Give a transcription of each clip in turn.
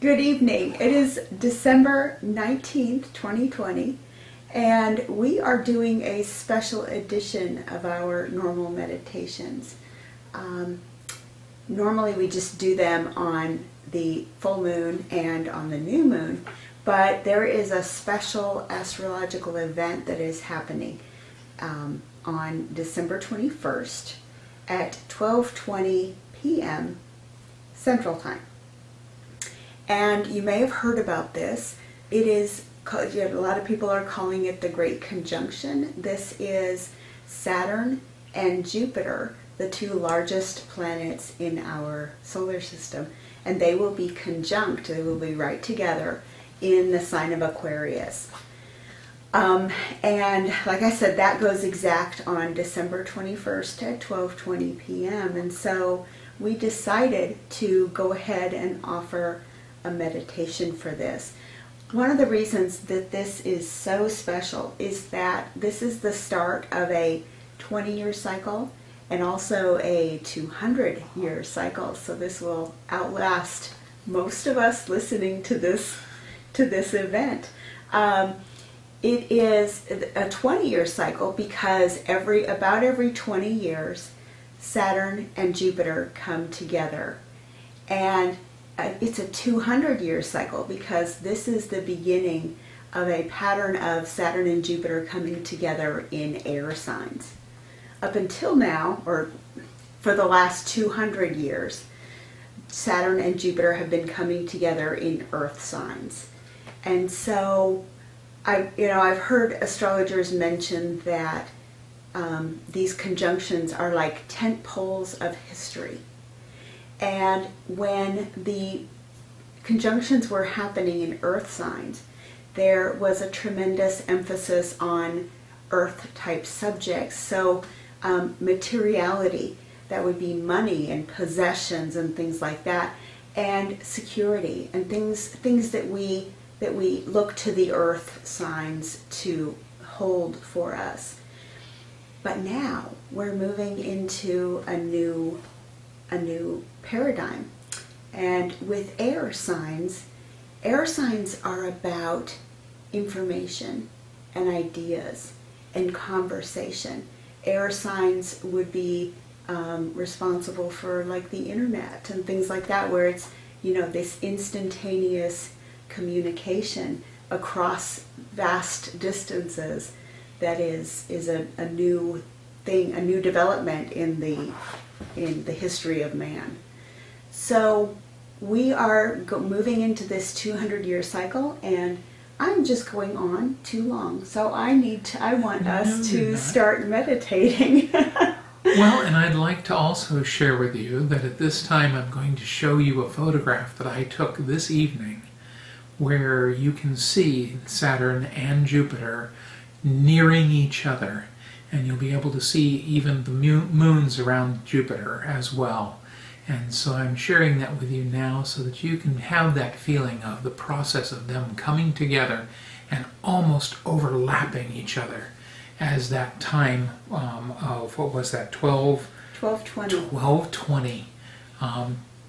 Good evening. It is December 19th, 2020, and we are doing a special edition of our normal meditations. Normally we just do them on the full moon and on the new moon, but there is a special astrological event that is happening on December 21st at 12:20 p.m. Central Time. And you may have heard about this. It is, a lot of people are calling it the Great Conjunction. This is Saturn and Jupiter, the two largest planets in our solar system, and they will be conjunct, they will be right together in the sign of Aquarius. And like I said, that goes exact on December 21st at 12:20 p.m. And so we decided to go ahead and offer a meditation for this. One of the reasons that this is so special is that this is the start of a 20-year cycle and also a 200-year cycle. So this will outlast most of us listening to this event. It is a 20-year cycle because about every 20 years, Saturn and Jupiter come together. And it's a 200-year cycle because this is the beginning of a pattern of Saturn and Jupiter coming together in air signs. Up until now, or for the last 200 years, Saturn and Jupiter have been coming together in earth signs. And so I've heard astrologers mention that these conjunctions are like tent poles of history. And when the conjunctions were happening in earth signs, there was a tremendous emphasis on earth-type subjects. So materiality, that would be money and possessions and things like that, and security and things that we look to the earth signs to hold for us. But now we're moving into a new paradigm. And with air signs are about information and ideas and conversation. Air signs would be responsible for like the internet and things like that, where it's, this instantaneous communication across vast distances that is a new thing, a new development in the history of man. So we are moving into this 200-year cycle, and I'm just going on too long. So I want us to start meditating. Well, and I'd like to also share with you that at this time I'm going to show you a photograph that I took this evening where you can see Saturn and Jupiter nearing each other, and you'll be able to see even the moons around Jupiter as well. And so I'm sharing that with you now so that you can have that feeling of the process of them coming together and almost overlapping each other as that time of, what was that, 12:20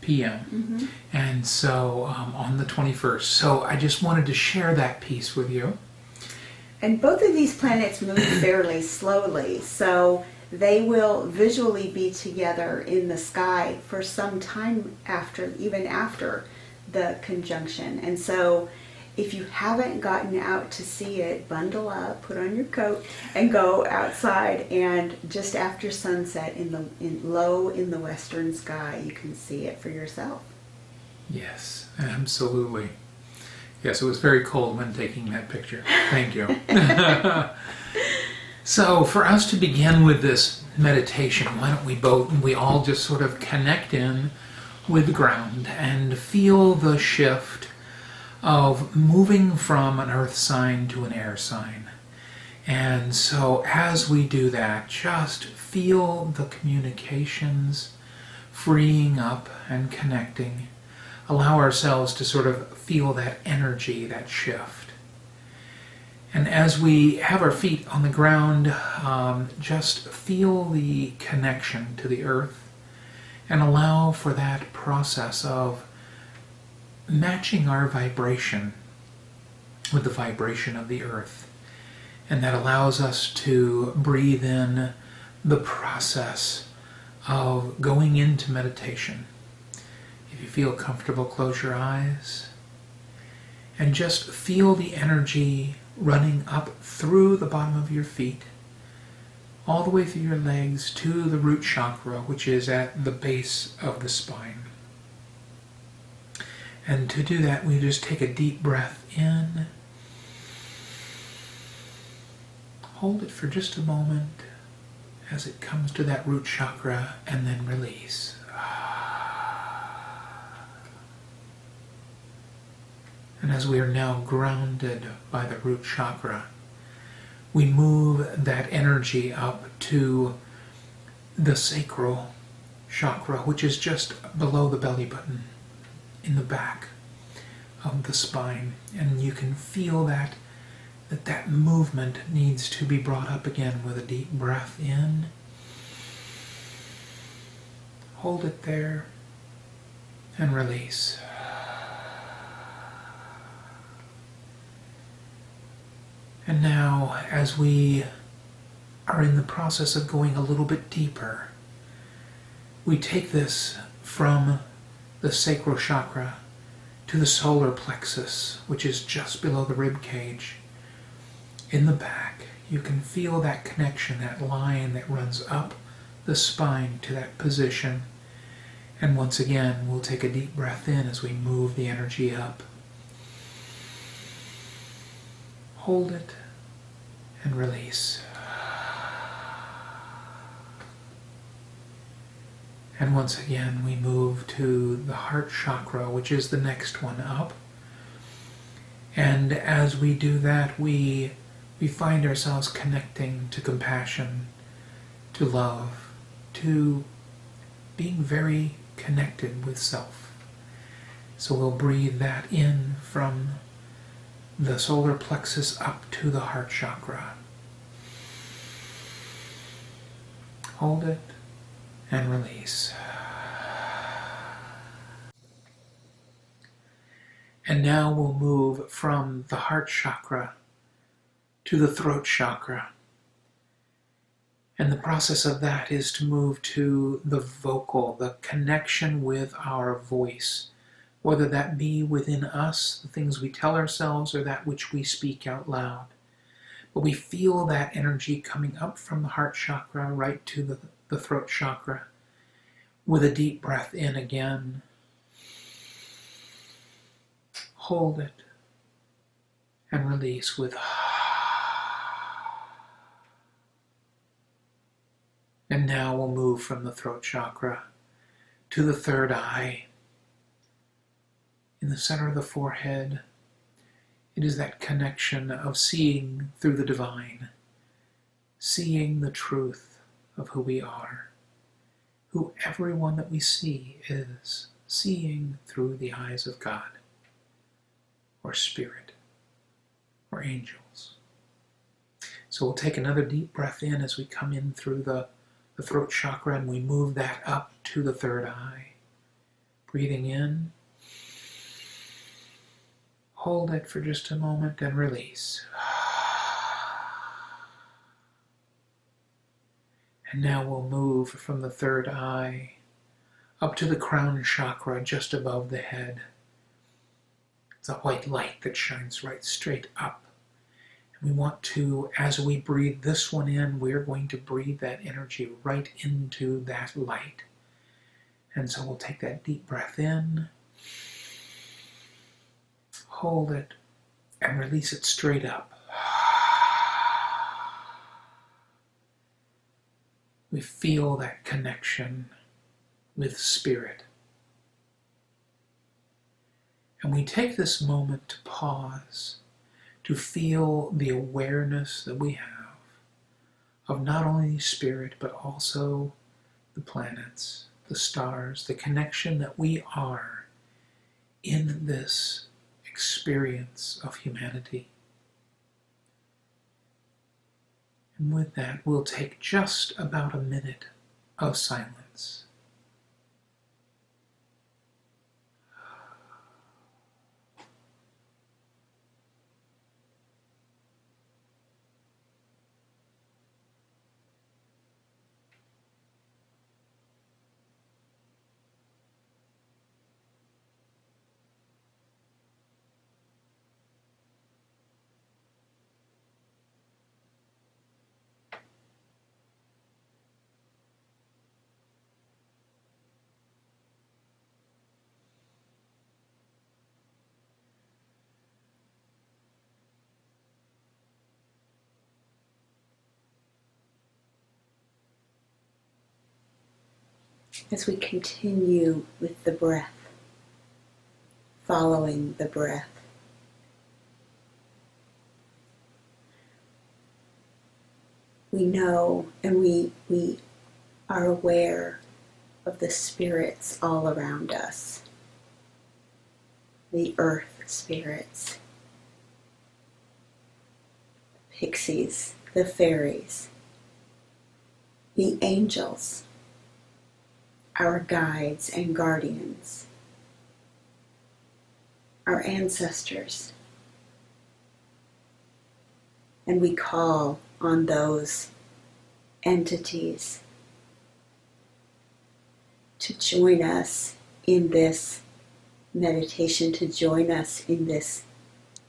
p.m. Mm-hmm. And so on the 21st. So I just wanted to share that piece with you. And both of these planets move fairly slowly, so they will visually be together in the sky for some time even after the conjunction. And so if you haven't gotten out to see it, bundle up, put on your coat, and go outside, and just after sunset low in the western sky, you can see it for yourself. Yes, absolutely. Yes, it was very cold when taking that picture. Thank you. So for us to begin with this meditation, why don't we all just sort of connect in with the ground and feel the shift of moving from an earth sign to an air sign. And so as we do that, just feel the communications freeing up and connecting. Allow ourselves to sort of feel that energy, that shift. And as we have our feet on the ground, just feel the connection to the earth and allow for that process of matching our vibration with the vibration of the earth. And that allows us to breathe in the process of going into meditation. If you feel comfortable, close your eyes and just feel the energy running up through the bottom of your feet, all the way through your legs to the root chakra, which is at the base of the spine. And to do that, we just take a deep breath in, hold it for just a moment as it comes to that root chakra, and then release. And as we are now grounded by the root chakra, we move that energy up to the sacral chakra, which is just below the belly button, in the back of the spine. And you can feel that movement needs to be brought up again with a deep breath in. Hold it there and release. And now, as we are in the process of going a little bit deeper, we take this from the sacral chakra to the solar plexus, which is just below the rib cage. In the back, you can feel that connection, that line that runs up the spine to that position. And once again, we'll take a deep breath in as we move the energy up. Hold it and release. And once again, we move to the heart chakra, which is the next one up. And as we do that, we find ourselves connecting to compassion, to love, to being very connected with self. So we'll breathe that in from the solar plexus up to the heart chakra. Hold it and release. And now we'll move from the heart chakra to the throat chakra. And the process of that is to move to the vocal, the connection with our voice, whether that be within us, the things we tell ourselves, or that which we speak out loud. But we feel that energy coming up from the heart chakra right to the throat chakra with a deep breath in again. Hold it and release with And now we'll move from the throat chakra to the third eye. In the center of the forehead, it is that connection of seeing through the divine, seeing the truth of who we are, who everyone that we see is, seeing through the eyes of God, or Spirit, or angels. So we'll take another deep breath in as we come in through the throat chakra, and we move that up to the third eye. Breathing in. Hold it for just a moment and release. And now we'll move from the third eye up to the crown chakra just above the head. It's a white light that shines right straight up. We want to, as we breathe this one in, we're going to breathe that energy right into that light. And so we'll take that deep breath in, hold it, and release it straight up. We feel that connection with Spirit. And we take this moment to pause, to feel the awareness that we have of not only Spirit, but also the planets, the stars, the connection that we are in this experience of humanity. And with that, we'll take just about a minute of silence. as we continue with the breath, following the breath. We know and we are aware of the spirits all around us, the earth spirits, the pixies, the fairies, the angels, our guides and guardians, our ancestors. And we call on those entities to join us in this meditation, to join us in this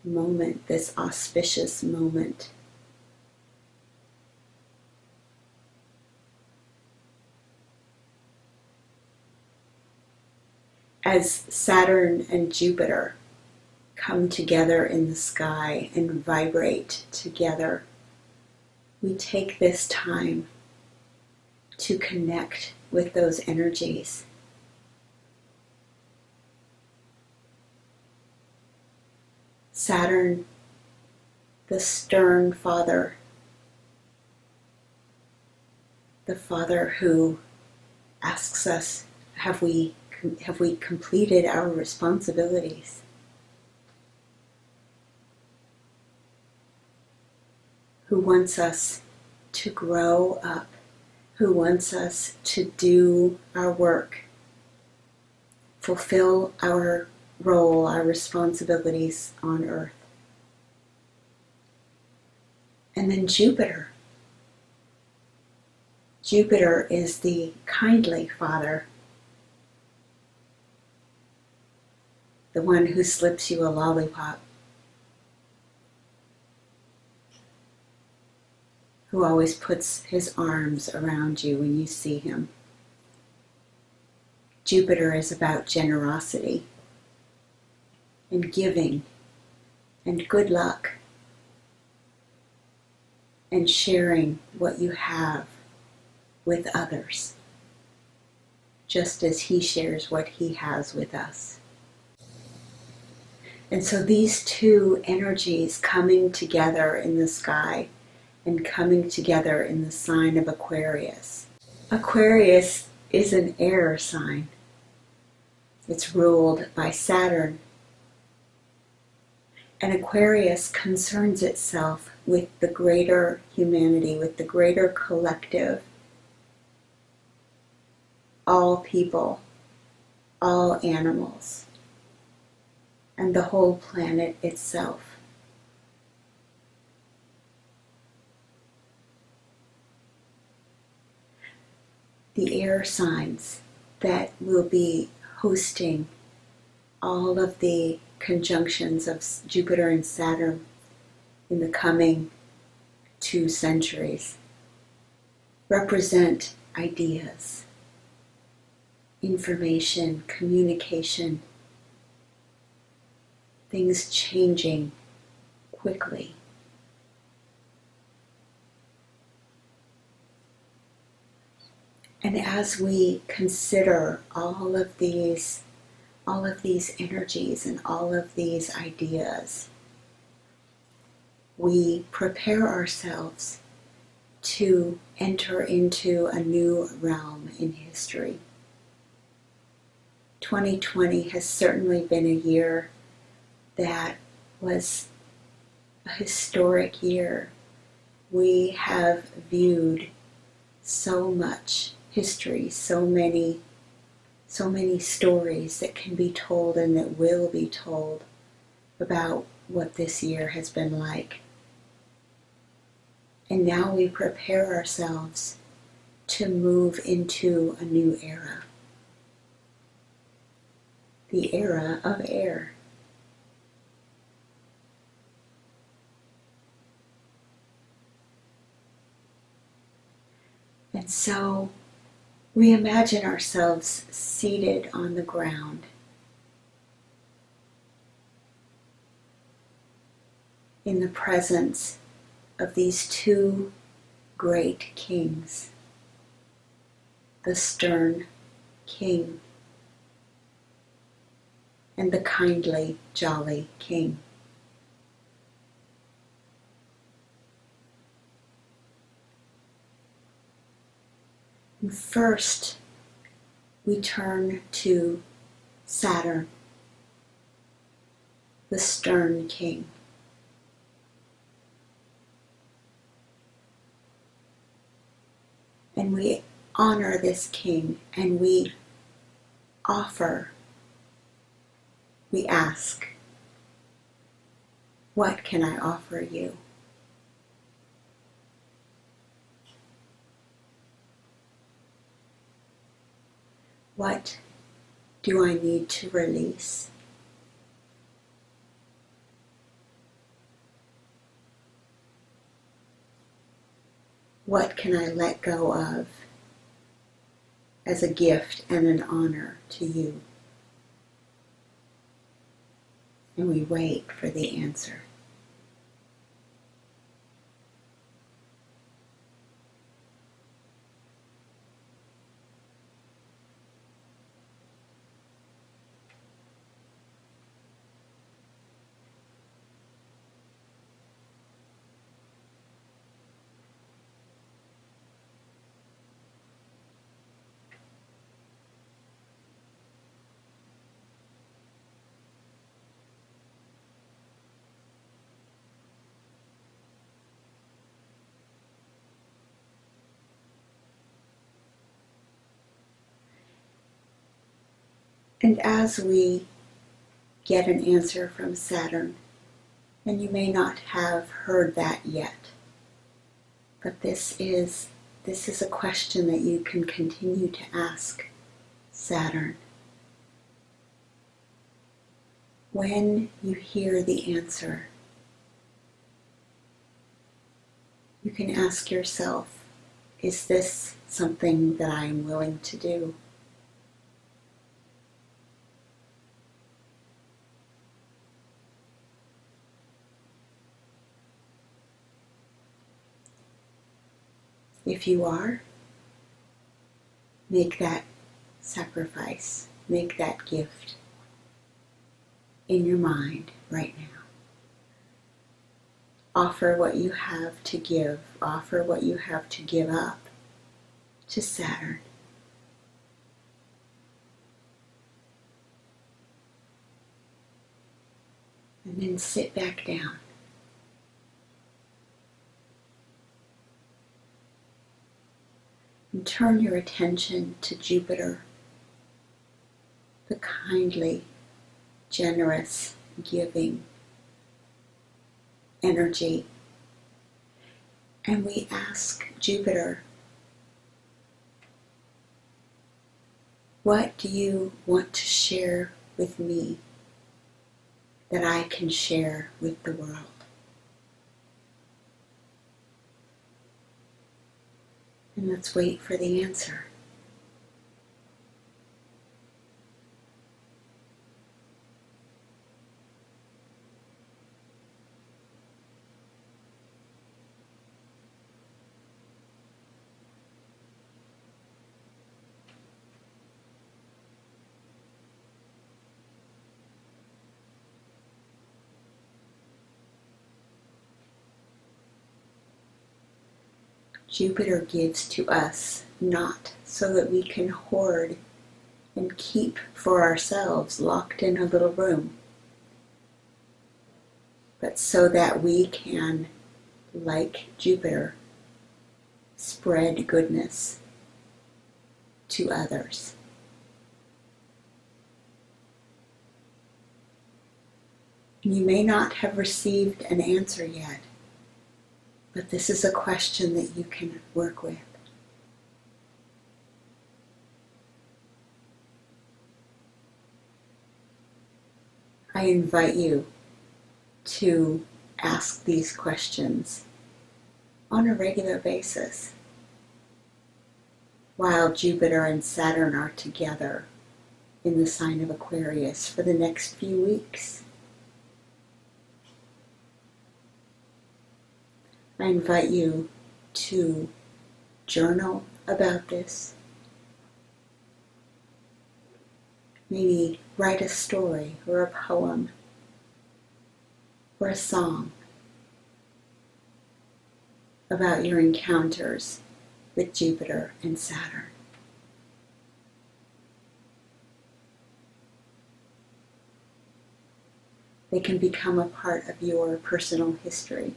moment, this auspicious moment. As Saturn and Jupiter come together in the sky and vibrate together, we take this time to connect with those energies. Saturn, the stern father, the father who asks us, have we completed our responsibilities? Who wants us to grow up, who wants us to do our work, fulfill our role, our responsibilities on earth. And then Jupiter. Jupiter is the kindly father, the one who slips you a lollipop, who always puts his arms around you when you see him. Jupiter is about generosity and giving and good luck and sharing what you have with others, just as he shares what he has with us. And so these two energies coming together in the sky and coming together in the sign of Aquarius. Aquarius is an air sign. It's ruled by Saturn. And Aquarius concerns itself with the greater humanity, with the greater collective, all people, all animals, and the whole planet itself. The air signs that will be hosting all of the conjunctions of Jupiter and Saturn in the coming 2 centuries represent ideas, information, communication, things changing quickly. And as we consider all of these energies and all of these ideas, we prepare ourselves to enter into a new realm in history. 2020 has certainly been a year that was a historic year. We have viewed so much history, so many stories that can be told and that will be told about what this year has been like. And now we prepare ourselves to move into a new era. The era of air. And so we imagine ourselves seated on the ground in the presence of these 2 great kings, the stern King, and the kindly, jolly King. And first, we turn to Saturn, the stern King. And we honor this King, and we ask, what can I offer you? What do I need to release? What can I let go of as a gift and an honor to you? And we wait for the answer. And as we get an answer from Saturn, and you may not have heard that yet, but this is a question that you can continue to ask Saturn. When you hear the answer, you can ask yourself, is this something that I am willing to do? If you are, make that sacrifice, make that gift in your mind right now. Offer what you have to give, offer what you have to give up to Saturn. And then sit back down. And turn your attention to Jupiter, the kindly, generous, giving energy. And we ask Jupiter, what do you want to share with me that I can share with the world? And let's wait for the answer. Jupiter gives to us not so that we can hoard and keep for ourselves locked in a little room, but so that we can, like Jupiter, spread goodness to others. You may not have received an answer yet, but this is a question that you can work with. I invite you to ask these questions on a regular basis while Jupiter and Saturn are together in the sign of Aquarius for the next few weeks. I invite you to journal about this, Maybe write a story or a poem or a song about your encounters with Jupiter and Saturn. They can become a part of your personal history.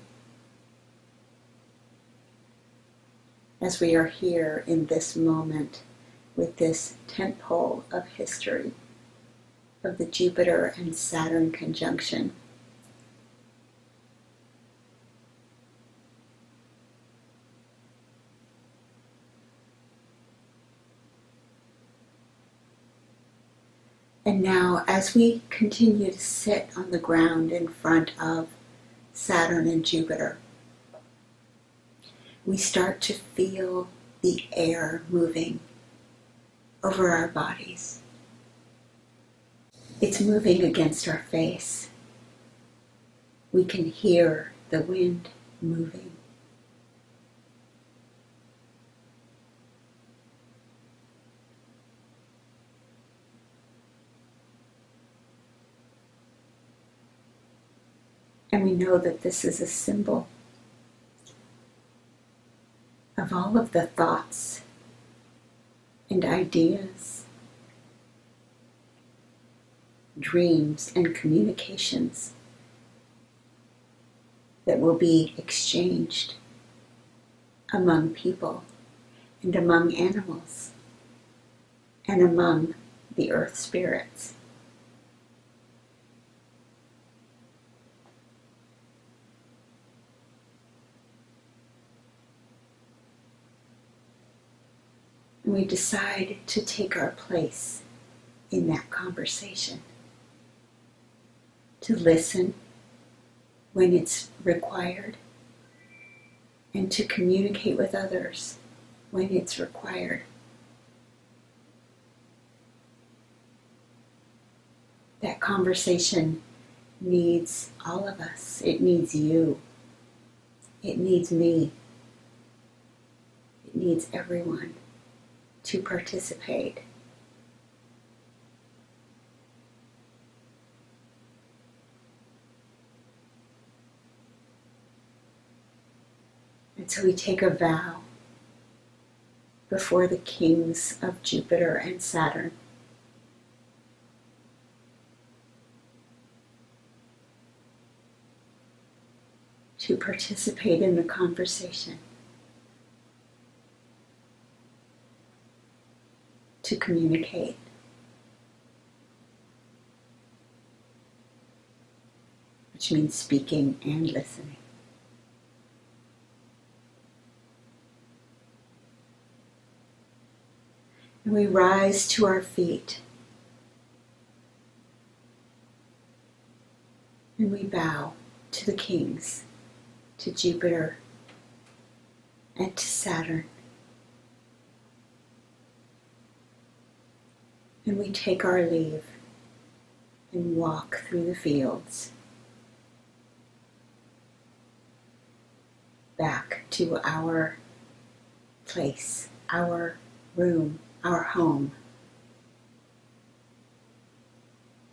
As we are here in this moment with this tentpole of history of the Jupiter and Saturn conjunction. And now, as we continue to sit on the ground in front of Saturn and Jupiter, we start to feel the air moving over our bodies. It's moving against our face. We can hear the wind moving. And we know that this is a symbol of all of the thoughts and ideas, dreams and communications that will be exchanged among people and among animals and among the earth spirits. And we decide to take our place in that conversation, to listen when it's required, and to communicate with others when it's required. That conversation needs all of us. It needs you. It needs me. It needs everyone to participate. And so we take a vow before the kings of Jupiter and Saturn. To participate in the conversation. To communicate. Which means speaking and listening. And we rise to our feet. And we bow to the kings, to Jupiter and to Saturn. And we take our leave and walk through the fields back to our place, our room, our home.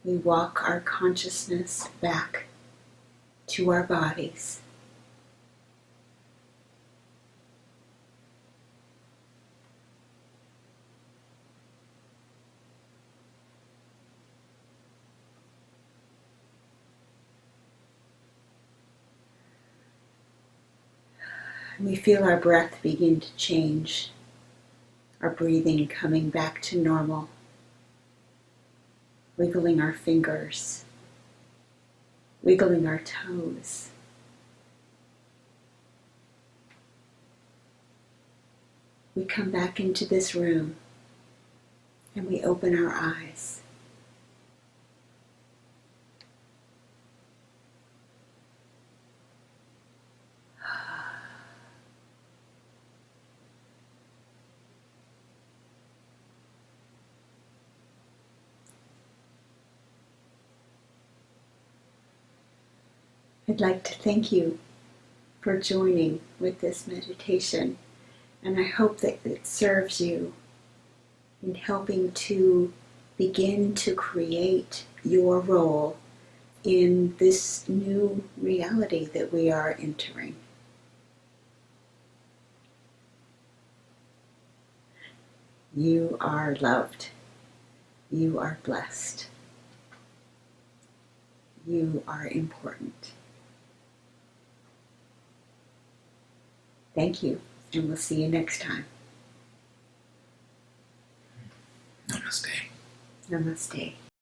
We walk our consciousness back to our bodies. And we feel our breath begin to change, our breathing coming back to normal, wiggling our fingers, wiggling our toes. We come back into this room and we open our eyes. I'd like to thank you for joining with this meditation, and I hope that it serves you in helping to begin to create your role in this new reality that we are entering. You are loved. You are blessed. You are important. Thank you, and we'll see you next time. Namaste. Namaste.